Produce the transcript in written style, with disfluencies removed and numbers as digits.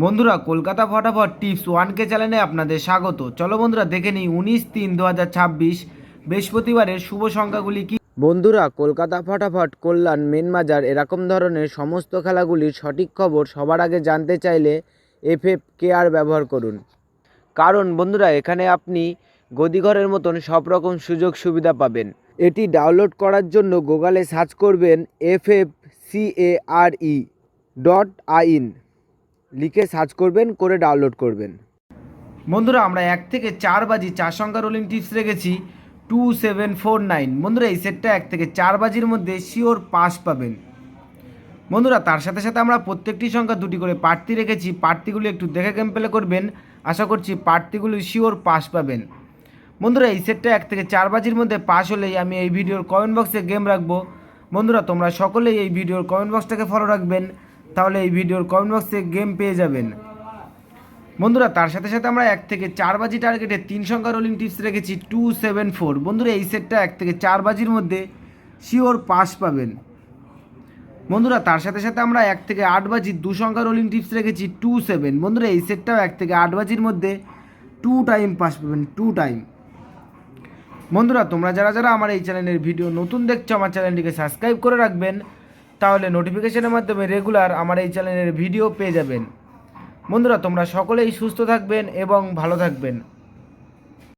বন্ধুরা, কলকাতা ফটাফট tips 1K চ্যানেলে আপনাদের স্বাগত। চলো বন্ধুরা, দেখে নিই 19/3/2026 বৃহস্পতিবারের শুভ সংখ্যাগুলি কি। বন্ধুরা, কলকাতা ফটাফট, কল্যাণ, মেন বাজার এরকম ধরনের সমস্ত খেলাগুলির সঠিক খবর সবার আগে জানতে চাইলে FFKR ব্যবহার করুন। কারণ বন্ধুরা, এখানে আপনি গদিঘরের মতন সব রকম সুযোগ সুবিধা পাবেন। এটি ডাউনলোড করার জন্য গুগলে সার্চ করবেন FFCARE.in, লিখে সার্চ করবেন, করে ডাউনলোড করবেন। বন্ধুরা, আমরা 1 থেকে 4 বাজি 4 সংখ্যা রোলিং টিপস রেখেছি 2749। বন্ধুরা, এই সেটটা 1 থেকে 4 বাজির মধ্যে শিওর পাস পাবেন। বন্ধুরা, তার সাথে সাথে আমরা প্রত্যেকটি সংখ্যা দুটি করে প্রার্থী রেখেছি। প্রার্থীগুলি একটু দেখে গেম প্লে করবেন, আশা করছি প্রার্থীগুলি শিওর পাস পাবেন। বন্ধুরা, এই সেটটা 1 থেকে 4 বাজির মধ্যে পাস হলেই আমি এই ভিডিওর কমেন্ট বক্সে গেম রাখবো। বন্ধুরা, তোমরা সকলেই এই ভিডিওর কমেন্ট বক্সটাকে ফলো রাখবেন, তাহলে এই ভিডিওর কমেন্ট বক্সে গেম পেয়ে যাবেন। বন্ধুরা, তার সাথে সাথে আমরা 1 থেকে 4 বাজি টার্গেটে 3 সংখ্যা রোলিং টিপস রেখেছি 274। বন্ধুরা, এই সেটটা 1 থেকে 4 বাজির মধ্যে শিওর পাস পাবেন। বন্ধুরা, তার সাথে সাথে আমরা 1 থেকে 8 বাজির 2 সংখ্যা রোলিং টিপস রেখেছি 27। বন্ধুরা, এই সেটটাও 1 থেকে 8 বাজির মধ্যে 2 টাইম পাস পাবেন, 2 টাইম। বন্ধুরা, তোমরা যারা যারা আমার এই চ্যানেলের ভিডিও নতুন দেখছো, আমার চ্যানেলটিকে সাবস্ক্রাইব করে রাখবেন, তাহলে নোটিফিকেশনের মাধ্যমে রেগুলার আমার এই চ্যানেলের ভিডিও পেয়ে যাবেন। বন্ধুরা, তোমরা সকলেই সুস্থ থাকবেন এবং ভালো থাকবেন।